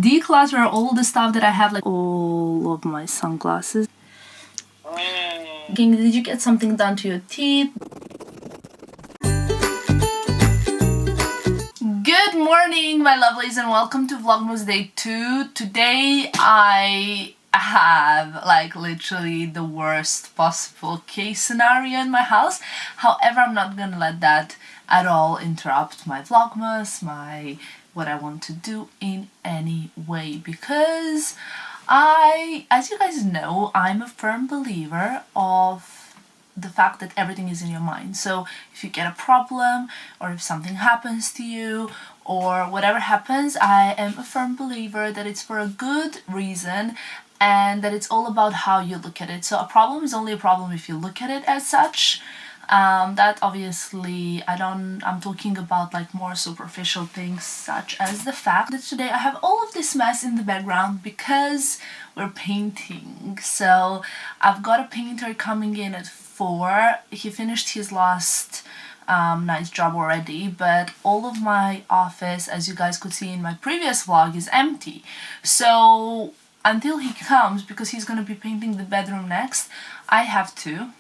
declutter all the stuff that I have, like all of my sunglasses. Did you get something done to your teeth? Good morning, my lovelies, and welcome to Vlogmas Day 2. Today I have like literally the worst possible case scenario in my house. However, I'm not gonna let that at all interrupt my Vlogmas, what I want to do in any way, because as you guys know, I'm a firm believer of the fact that everything is in your mind. So if you get a problem, or if something happens to you, or whatever happens, I am a firm believer that it's for a good reason, and that it's all about how you look at it. So a problem is only a problem if you look at it as such. That obviously, I'm talking about like more superficial things, such as the fact that today I have all of this mess in the background because we're painting. So I've got a painter coming in at 4. He finished his last night's job already, but all of my office, as you guys could see in my previous vlog, is empty. So until he comes, because he's going to be painting the bedroom next, I have to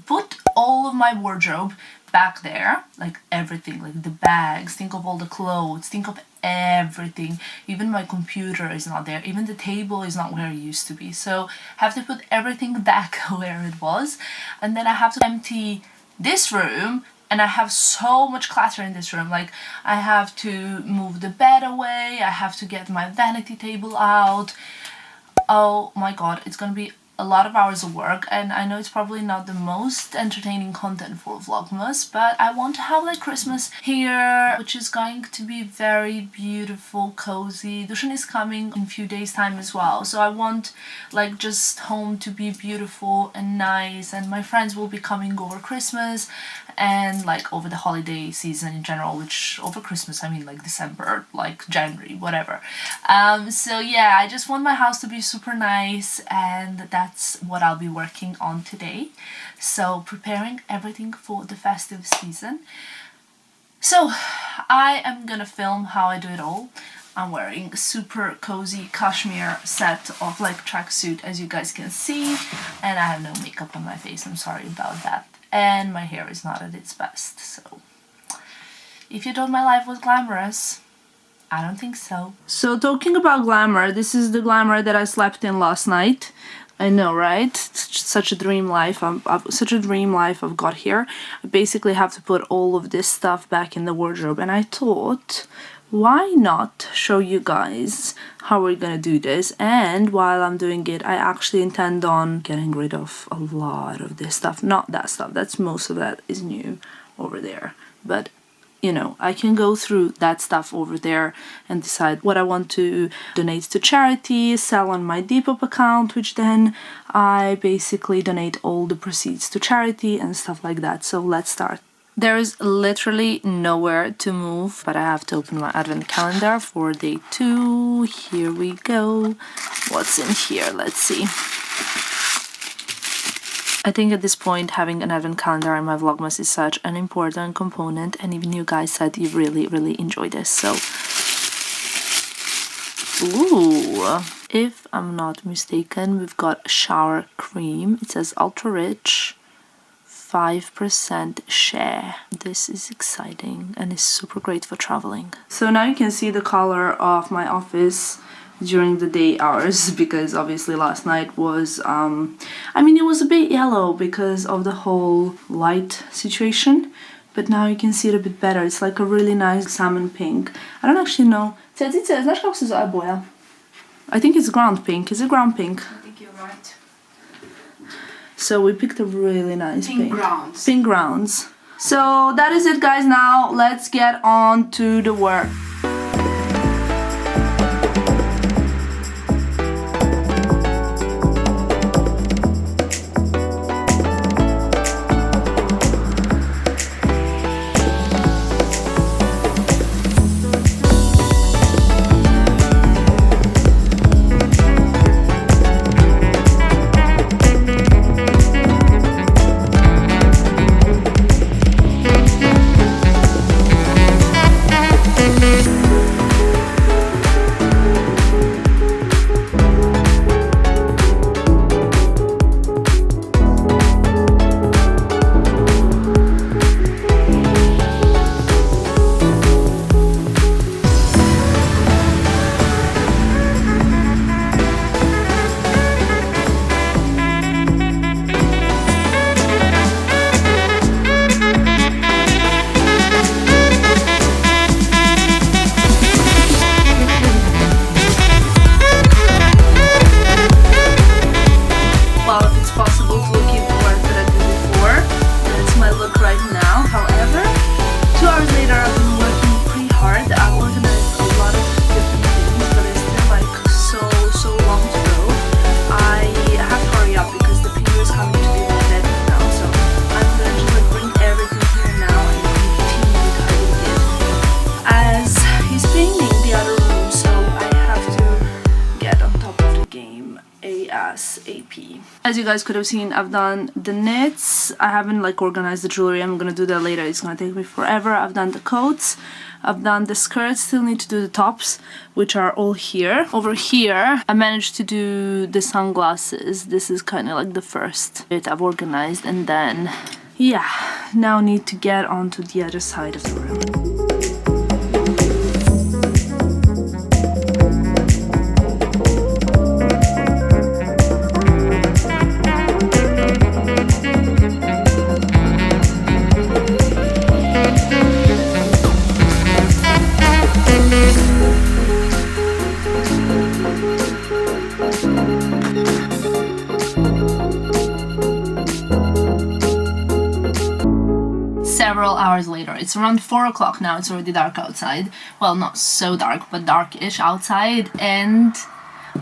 put all of my wardrobe back there, like everything, like the bags, think of all the clothes, think of everything. Even my computer is not there, even the table is not where it used to be. So I have to put everything back where it was, and then I have to empty this room. And I have so much clutter in this room. Like, I have to move the bed away, I have to get my vanity table out. Oh my god, it's gonna be a lot of hours of work, and I know it's probably not the most entertaining content for Vlogmas, but I want to have like Christmas here, which is going to be very beautiful, cozy. Dushan is coming in a few days time as well, so I want like just home to be beautiful and nice, and my friends will be coming over Christmas and like over the holiday season in general, which over Christmas I mean like December, like January, whatever. So yeah, I just want my house to be super nice, and that's what I'll be working on today. So preparing everything for the festive season. So I am gonna film how I do it all. I'm wearing a super cozy cashmere set of like tracksuit, as you guys can see, and I have no makeup on my face, I'm sorry about that. And my hair is not at its best, so if you thought my life was glamorous, I don't think so. So talking about glamour, this is the glamour that I slept in last night. I know, right? It's such a dream life. Such a dream life I've got here. I basically have to put all of this stuff back in the wardrobe, and I thought, why not show you guys how we're gonna do this? And while I'm doing it, I actually intend on getting rid of a lot of this stuff. Not that stuff, that's most of that is new over there, but you know, I can go through that stuff over there and decide what I want to donate to charity, sell on my Depop account, which then I basically donate all the proceeds to charity and stuff like that. So let's start. There is literally nowhere to move, but I have to open my advent calendar for day 2. Here we go. What's in here? Let's see. I think at this point having an advent calendar in my Vlogmas is such an important component, and even you guys said you really enjoy this, so ooh, if I'm not mistaken, we've got shower cream. It says ultra rich, 5% shea. This is exciting and is super great for traveling. So now you can see the color of my office during the day hours, because obviously last night was I mean, it was a bit yellow because of the whole light situation, but now you can see it a bit better. It's like a really nice salmon pink. I don't actually know. I think it's ground pink. Is it ground pink? I think you're right. So we picked a really nice pink grounds. Pink grounds. So that is it, guys. Now let's get on to the work. ASAP. As you guys could have seen, I've done the knits. I haven't like organized the jewelry. I'm gonna do that later. It's gonna take me forever. I've done the coats. I've done the skirts. Still need to do the tops, which are all here. Over here, I managed to do the sunglasses. This is kind of like the first bit I've organized, and then yeah, now need to get onto the other side of the room. Several hours later, it's around 4 o'clock now. It's already dark outside. Well, not so dark, but darkish outside, and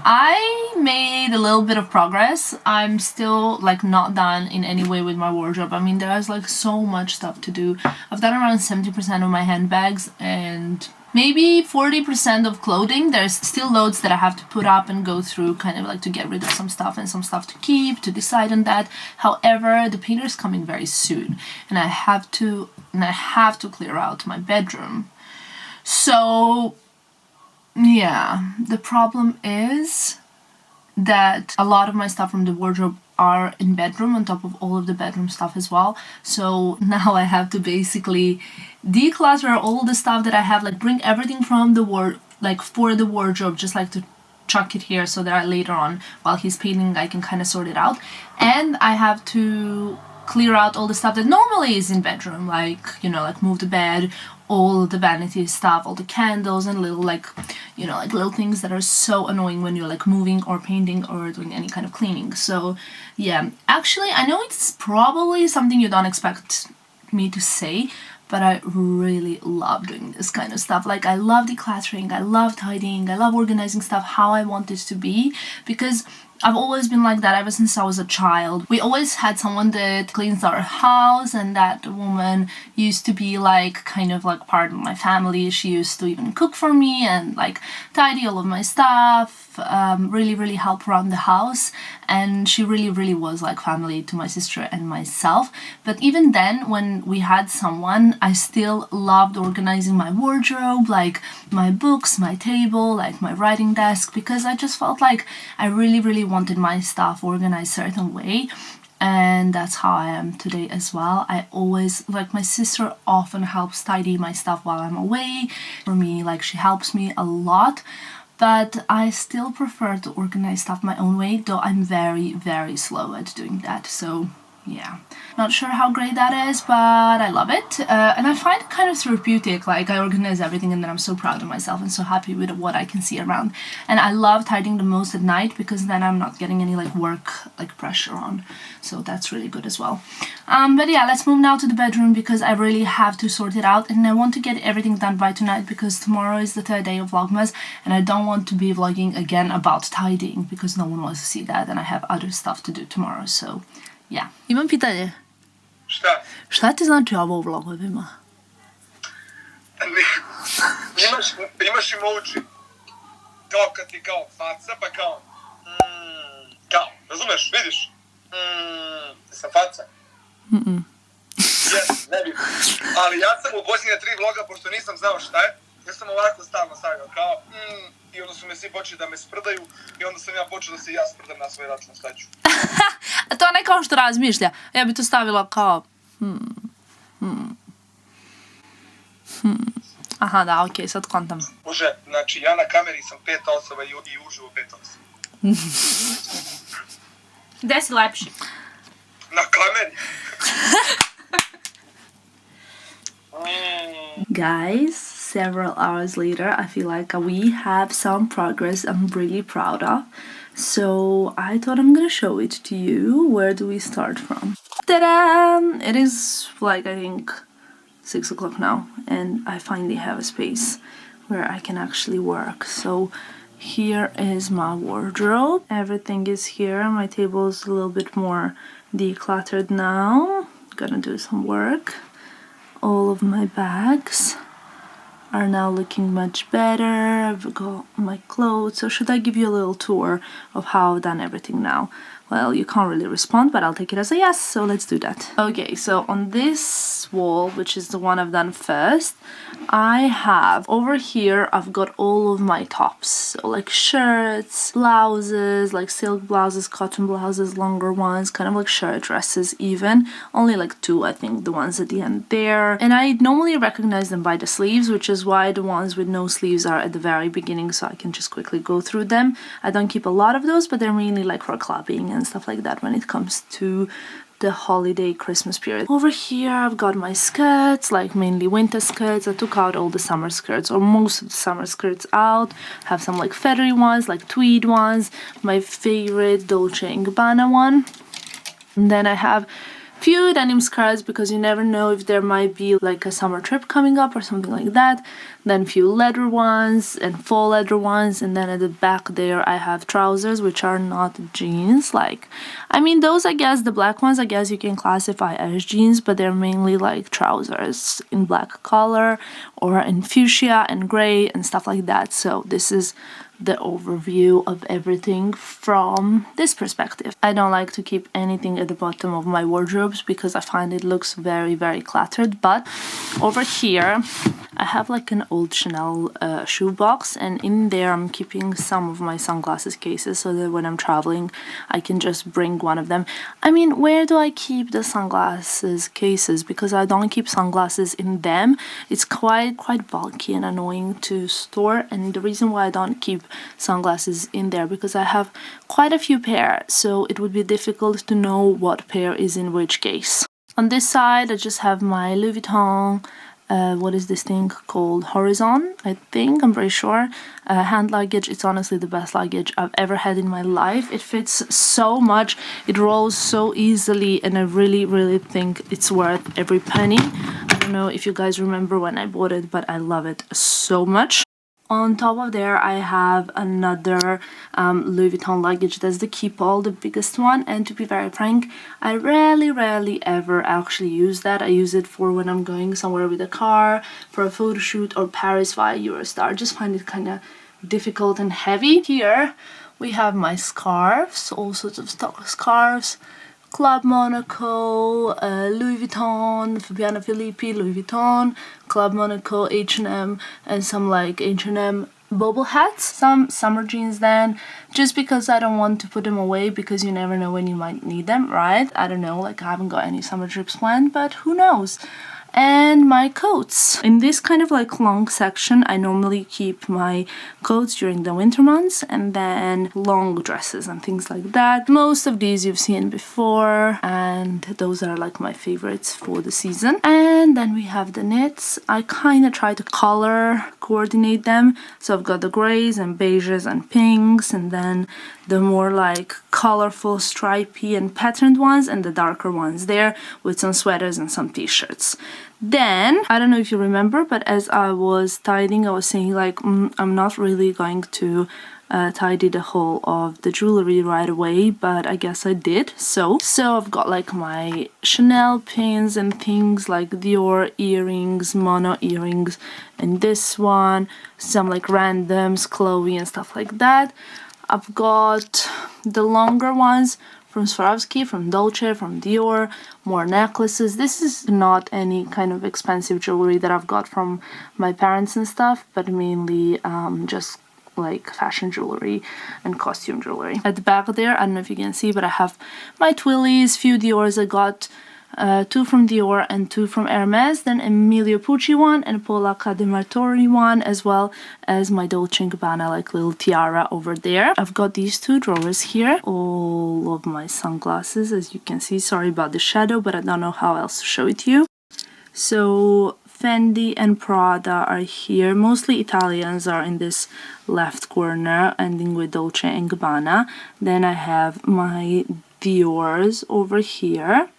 I made a little bit of progress. I'm still like not done in any way with my wardrobe. I mean, there's like so much stuff to do. I've done around 70% of my handbags and maybe 40% of clothing. There's still loads that I have to put up and go through, kind of like to get rid of some stuff and some stuff to keep, to decide on that. However, the painter's coming very soon, and I have to clear out my bedroom. So yeah, the problem is that a lot of my stuff from the wardrobe are in bedroom on top of all of the bedroom stuff as well. So now I have to basically declutter all the stuff that I have, like bring everything from the for the wardrobe, just like to chuck it here so that later on while he's painting I can kind of sort it out. And I have to clear out all the stuff that normally is in bedroom, like, you know, like move the bed, all the vanity stuff, all the candles and little like, you know, like little things that are so annoying when you're like moving or painting or doing any kind of cleaning. So yeah, actually I know it's probably something you don't expect me to say, but I really love doing this kind of stuff. Like I love decluttering, I love tidying, I love organizing stuff how I want it to be, because I've always been like that ever since I was a child. We always had someone that cleans our house, and that woman used to be like kind of like part of my family. She used to even cook for me and like tidy all of my stuff, really help around the house, and she really was like family to my sister and myself. But even then, when we had someone, I still loved organizing my wardrobe, like my books, my table, like my writing desk, because I just felt like I really wanted my stuff organized a certain way. And that's how I am today as well. I always, like, my sister often helps tidy my stuff while I'm away. For me, like, she helps me a lot, but I still prefer to organize stuff my own way, though I'm very slow at doing that. So yeah, not sure how great that is, but I love it, and I find it kind of therapeutic. Like, I organize everything and then I'm so proud of myself and so happy with what I can see around. And I love tidying the most at night, because then I'm not getting any like work like pressure on, so that's really good as well. But yeah, let's move now to the bedroom, because I really have to sort it out, and I want to get everything done by tonight, because tomorrow is the third day of Vlogmas, and I don't want to be vlogging again about tidying, because no one wants to see that, and I have other stuff to do tomorrow. So ja. Imam pitanje. Šta? Šta ti znači ovo u vlogovima? Imaš emoji. Kao kad ti kao faca, pa kao... kao, razumeš, vidiš? Sam faca. Yes, ne bih. Ali ja sam u posljednje 3 vloga, pošto nisam znao šta je, ja sam ovako stalno stavio kao... I onda su me svi počeli da me sprdaju, i onda sam ja počeo da se ja sprdam na svoj račun, staću. A to ne kao što razmišlja. Ja bi to stavila kao... Aha, da, okej, sad kontam. Bože, znači ja na kameri sam 5 osoba i uživo 5 osoba. Gde si lepši? Na kameri! Guys, several hours later, I feel like we have some progress I'm really proud of. So I thought I'm gonna show it to you. Where do we start from? Ta-da! It is like, I think, 6 o'clock now, and I finally have a space where I can actually work. So here is my wardrobe. Everything is here. My table is a little bit more decluttered now. Gonna do some work. All of my bags are now looking much better. I've got my clothes. So should I give you a little tour of how I've done everything now? Well, you can't really respond, but I'll take it as a yes, so let's do that. Okay, so on this wall, which is the one I've done first, I have over here, I've got all of my tops. So like shirts, blouses, like silk blouses, cotton blouses, longer ones, kind of like shirt dresses even. Only like two, I think, the ones at the end there. And I normally recognize them by the sleeves, which is why the ones with no sleeves are at the very beginning, so I can just quickly go through them. I don't keep a lot of those, but they're mainly like for clubbing and stuff like that when it comes to the holiday Christmas period. Over here I've got my skirts, like mainly winter skirts. I took out all the summer skirts, or most of the summer skirts out. Have some like feathery ones, like tweed ones. My favorite Dolce & Gabbana one. And then I have few denim skirts because you never know if there might be like a summer trip coming up or something like that. Then few leather ones and faux leather ones, and then at the back there I have trousers which are not jeans. Like, I mean, those, I guess the black ones, I guess you can classify as jeans, but they're mainly like trousers in black color or in fuchsia and gray and stuff like that. So this is the overview of everything from this perspective. I don't like to keep anything at the bottom of my wardrobes because I find it looks very, very cluttered. But over here I have like an old Chanel shoe box, and in there I'm keeping some of my sunglasses cases so that when I'm traveling I can just bring one of them. I mean, where do I keep the sunglasses cases? Because I don't keep sunglasses in them. It's quite bulky and annoying to store, and the reason why I don't keep sunglasses in there because I have quite a few pair, so it would be difficult to know what pair is in which case. On this side I just have my Louis Vuitton, what is this thing called, Horizon, I think, I'm pretty sure, hand luggage. It's honestly the best luggage I've ever had in my life. It fits so much, it rolls so easily, and I really think it's worth every penny. I don't know if you guys remember when I bought it, but I love it so much. On top of there I have another Louis Vuitton luggage. That's the Keepall, the biggest one, and to be very frank, I rarely ever actually use that. I use it for when I'm going somewhere with a car, for a photo shoot, or Paris via Eurostar. I just find it kind of difficult and heavy. Here we have my scarves, all sorts of stock scarves. Club Monaco, Louis Vuitton, Fabiana Filippi, Louis Vuitton, Club Monaco, H&M, and some like H&M bobble hats. Some summer jeans then, just because I don't want to put them away because you never know when you might need them, right? I don't know, like I haven't got any summer trips planned, but who knows? And my coats. In this kind of like long section, I normally keep my coats during the winter months, and then long dresses and things like that. Most of these you've seen before, and those are like my favorites for the season. And then we have the knits. I kind of try to color coordinate them. So I've got the grays and beiges and pinks, and then the more like colorful, stripy and patterned ones, and the darker ones there with some sweaters and some t-shirts. Then, I don't know if you remember, but as I was tidying, I was saying like, I'm not really going to tidy the whole of the jewelry right away, but I guess I did. So I've got like my Chanel pins and things, like Dior earrings, mono earrings, and this one, some like randoms, Chloe and stuff like that. I've got the longer ones from Swarovski, from Dolce, from Dior, more necklaces. This is not any kind of expensive jewelry that I've got from my parents and stuff, but mainly just like fashion jewelry and costume jewelry. At the back there, I don't know if you can see, but I have my Twillies, few Diors. I got 2 from Dior and 2 from Hermes, then Emilio Pucci one and Paola Cadematori one, as well as my Dolce & Gabbana like little tiara over there. I've got these 2 drawers here, all of my sunglasses, as you can see. Sorry about the shadow, but I don't know how else to show it to you. So Fendi and Prada are here. Mostly Italians are in this left corner, ending with Dolce & Gabbana. Then I have my Dior's over here.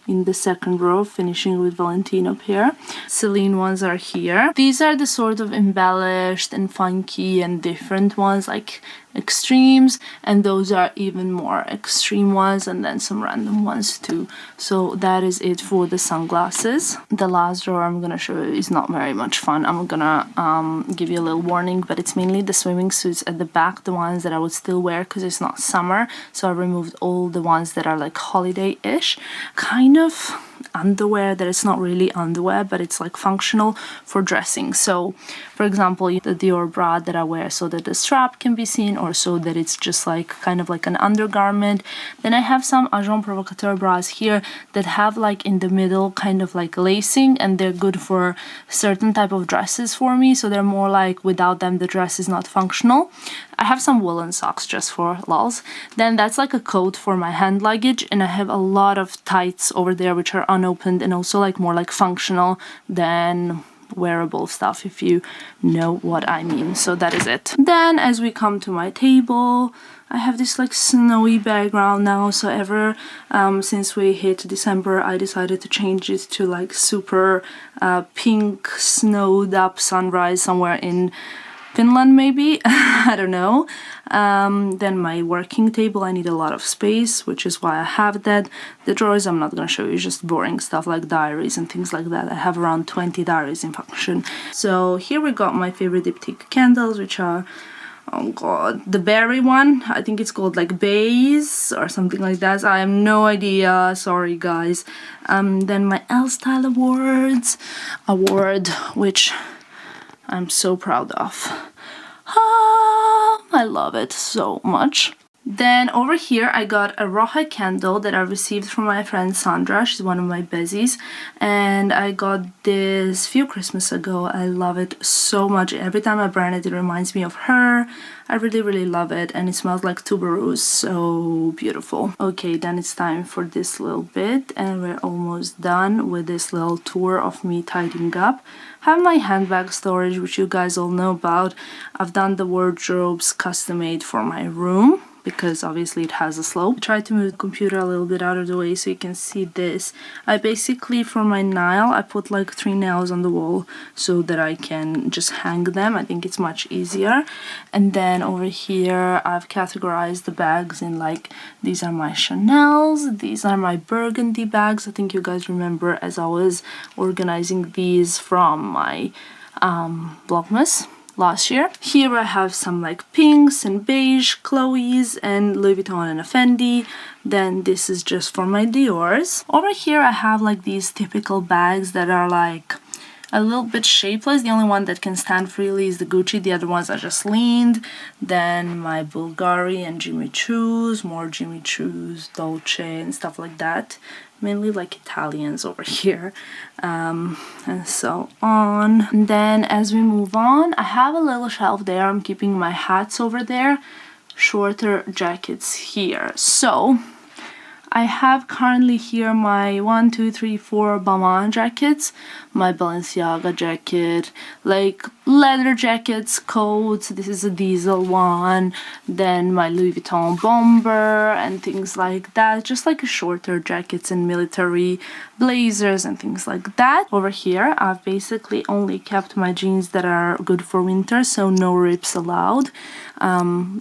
in the second row, finishing with Valentino pair. Celine ones are here. These are the sort of embellished and funky and different ones, like extremes, and those are even more extreme ones, and then some random ones too. So that is it for the sunglasses. The last drawer I'm gonna show you is not very much fun. I'm gonna give you a little warning, but it's mainly the swimming suits at the back, the ones that I would still wear because it's not summer. So I removed all the ones that are like holiday-ish, kind of underwear that it's not really underwear, but it's like functional for dressing. So for example, the Dior bra that I wear so that the strap can be seen, or so that it's just like kind of like an undergarment. Then I have some Agent Provocateur bras here that have like in the middle kind of like lacing, and they're good for certain type of dresses for me. So they're more like without them the dress is not functional. I have some woolen socks just for lols. Then that's like a coat for my hand luggage, and I have a lot of tights over there which are unopened and also like more like functional than wearable stuff, if you know what I mean. So that is it. Then as we come to my table, I have this like snowy background now. So ever since we hit December, I decided to change it to like super pink snowed up sunrise somewhere in Finland maybe. I don't know. Then my working table, I need a lot of space, which is why I have that. The drawers I'm not gonna show you, just boring stuff like diaries and things like that. I have around 20 diaries in function. So here we got my favorite diptyque candles, which are, oh god, the berry one. I think it's called like Bays or something like that. I have no idea, sorry guys. Then my L Style award, which I'm so proud of. I love it so much. Then over here I got a Roja candle that I received from my friend Sandra. She's one of my bezies, and I got this a few Christmas ago. I love it so much. Every time I burn it, it reminds me of her. I really love it, and it smells like tuberose. So beautiful. Okay, then it's time for this little bit, and we're almost done with this little tour of me tidying up. I have my handbag storage, which you guys all know about. I've done the wardrobes custom made for my room, because obviously it has a slope. I tried to move the computer a little bit out of the way so you can see this. I basically, for my nail, I put like 3 nails on the wall so that I can just hang them. I think it's much easier. And then over here, I've categorized the bags in like, these are my Chanel's, these are my burgundy bags. I think you guys remember as I was organizing these from my VLOGMAS last year. Here I have some like pinks and beige Chloe's and Louis Vuitton and a Fendi. Then this is just for my Dior's. Over here I have like these typical bags that are like a little bit shapeless. The only one that can stand freely is the Gucci. The other ones are just leaned. Then my Bulgari and Jimmy Choo's, more Jimmy Choo's, Dolce and stuff like that. Mainly like Italians over here, and so on. And then as we move on, I have a little shelf there. I'm keeping my hats over there, shorter jackets here. So I have currently here my 1, 2, 3, 4 Balmain jackets, my Balenciaga jacket, like leather jackets, coats. This is a diesel one. Then my Louis Vuitton bomber and things like that. Just like shorter jackets and military blazers and things like that. Over here, I've basically only kept my jeans that are good for winter, so no rips allowed.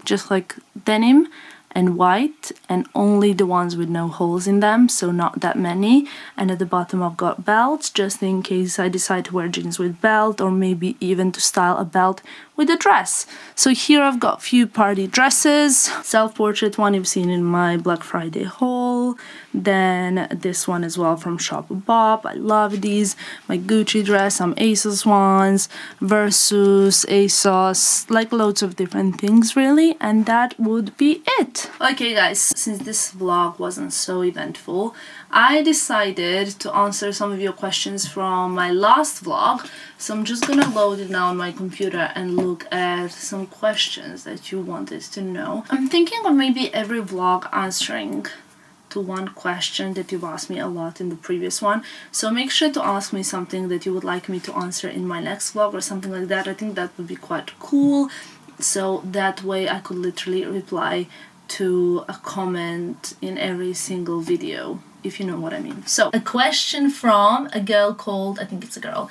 Just like denim and white, and only the ones with no holes in them, so not that many. And at the bottom I've got belts, just in case I decide to wear jeans with belt, or maybe even to style a belt with a dress. So here I've got few party dresses, self-portrait one you've seen in my Black Friday haul, then this one as well from Shop Bop. I love these. My Gucci dress, some ASOS ones, Versus, ASOS, like loads of different things really, and that would be it. Okay guys, since this vlog wasn't so eventful, I decided to answer some of your questions from my last vlog. So I'm just gonna load it now on my computer and look at some questions that you wanted to know. I'm thinking of maybe every vlog answering to one question that you've asked me a lot in the previous one. So make sure to ask me something that you would like me to answer in my next vlog or something like that. I think that would be quite cool. So that way I could literally reply to a comment in every single video, if you know what I mean. So, a question from a girl called, I think it's a girl,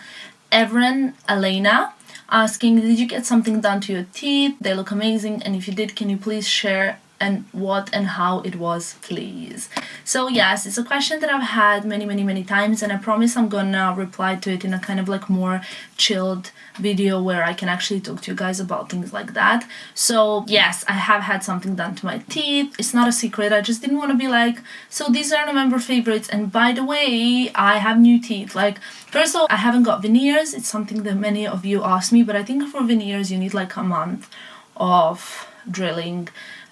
Evren Elena, asking, did you get something done to your teeth? They look amazing, and if you did, can you please share and what and how it was, please? So yes, it's a question that I've had many times, and I promise I'm gonna reply to it in a kind of like more chilled video where I can actually talk to you guys about things like that. So yes, I have had something done to my teeth. It's not a secret. I just didn't want to be like, so these are November favorites, and by the way, I have new teeth. Like, first of all, I haven't got veneers. It's something that many of you asked me, but I think for veneers you need like a month of drilling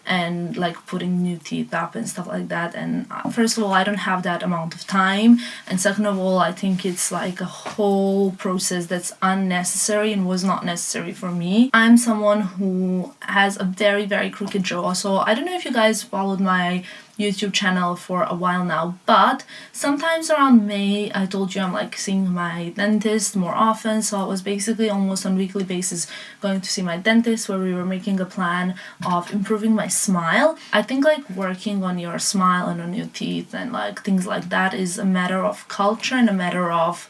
and like putting new teeth up and stuff like that, and first of all, I don't have that amount of time, and second of all, I think it's like a whole process that's unnecessary and was not necessary for me. I'm someone who has a very crooked jaw, so I don't know if you guys followed my YouTube channel for a while now, but sometimes around May, I told you I'm like seeing my dentist more often, so I was basically almost on weekly basis going to see my dentist, where we were making a plan of improving my smile. I think like working on your smile and on your teeth and like things like that is a matter of culture and a matter of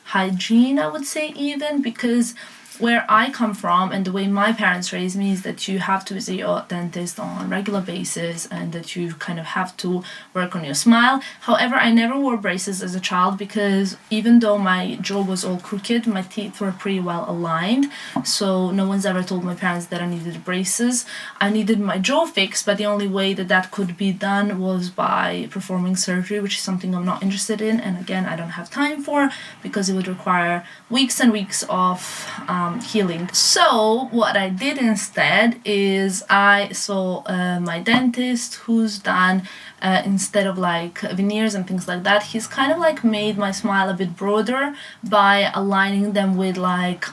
hygiene, I would say, even, because where I come from and the way my parents raised me is that you have to visit your dentist on a regular basis and that you kind of have to work on your smile. However, I never wore braces as a child because even though my jaw was all crooked, my teeth were pretty well aligned. So no one's ever told my parents that I needed braces. I needed my jaw fixed, but the only way that that could be done was by performing surgery, which is something I'm not interested in. And again, I don't have time for, because it would require weeks and weeks of healing. So what I did instead is I saw my dentist, who's done instead of like veneers and things like that, he's kind of like made my smile a bit broader by aligning them with like,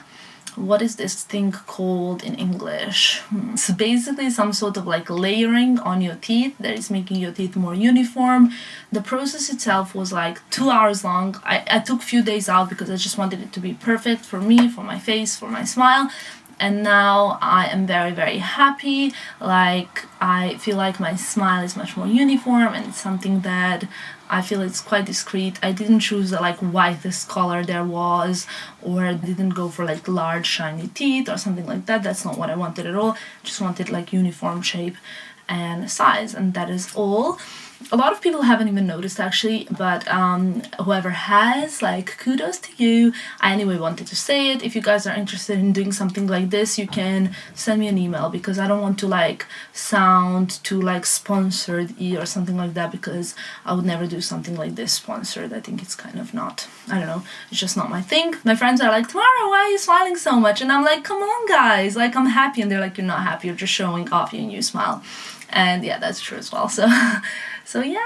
what is this thing called in English? So basically some sort of like layering on your teeth that is making your teeth more uniform. The process itself was like 2 hours long. I took a few days out because I just wanted it to be perfect for me, for my face, for my smile. And now I am very happy. Like, I feel like my smile is much more uniform, and it's something that I feel it's quite discreet. I didn't choose the like whitest color there was, or didn't go for like large shiny teeth or something like that. That's not what I wanted at all. Just wanted like uniform shape and size, and that is all. A lot of people haven't even noticed actually, but whoever has, like, kudos to you. I anyway wanted to say it. If you guys are interested in doing something like this, you can send me an email, because I don't want to like sound too like sponsored or something like that, because I would never do something like this sponsored. I think it's kind of not, I don't know, it's just not my thing. My friends are like, Tamara, why are you smiling so much? And I'm like, come on guys, like, I'm happy. And they're like, you're not happy, you're just showing off your new smile. And yeah, that's true as well. So yeah,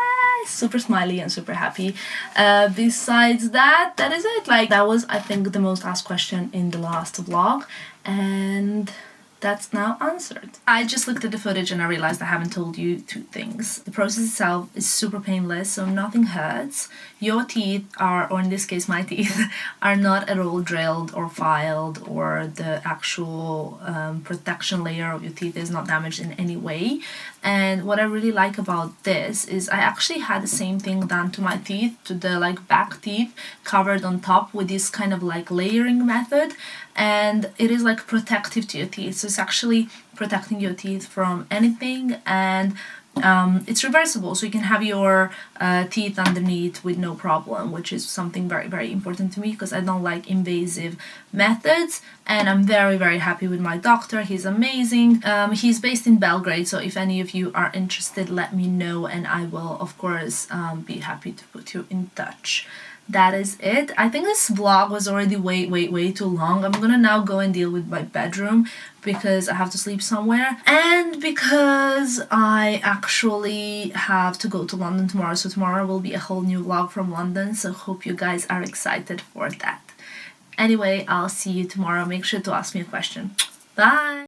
super smiley and super happy. Besides that, that is it. Like, that was, I think, the most asked question in the last vlog, and that's now answered. I just looked at the footage and I realized I haven't told you two things. The process itself is super painless, so nothing hurts. Your teeth are, or in this case my teeth, are not at all drilled or filed, or the actual protection layer of your teeth is not damaged in any way. And what I really like about this is I actually had the same thing done to my teeth, to the like back teeth, covered on top with this kind of like layering method, and it is like protective to your teeth. So it's actually protecting your teeth from anything, and it's reversible, so you can have your teeth underneath with no problem, which is something very important to me, because I don't like invasive methods. And I'm very happy with my doctor. He's amazing. He's based in Belgrade, so if any of you are interested, let me know, and I will of course be happy to put you in touch. That is it. I think this vlog was already way too long. I'm gonna now go and deal with my bedroom, because I have to sleep somewhere, and because I actually have to go to London tomorrow. So tomorrow will be a whole new vlog from London, so hope you guys are excited for that. Anyway, I'll see you tomorrow. Make sure to ask me a question. Bye!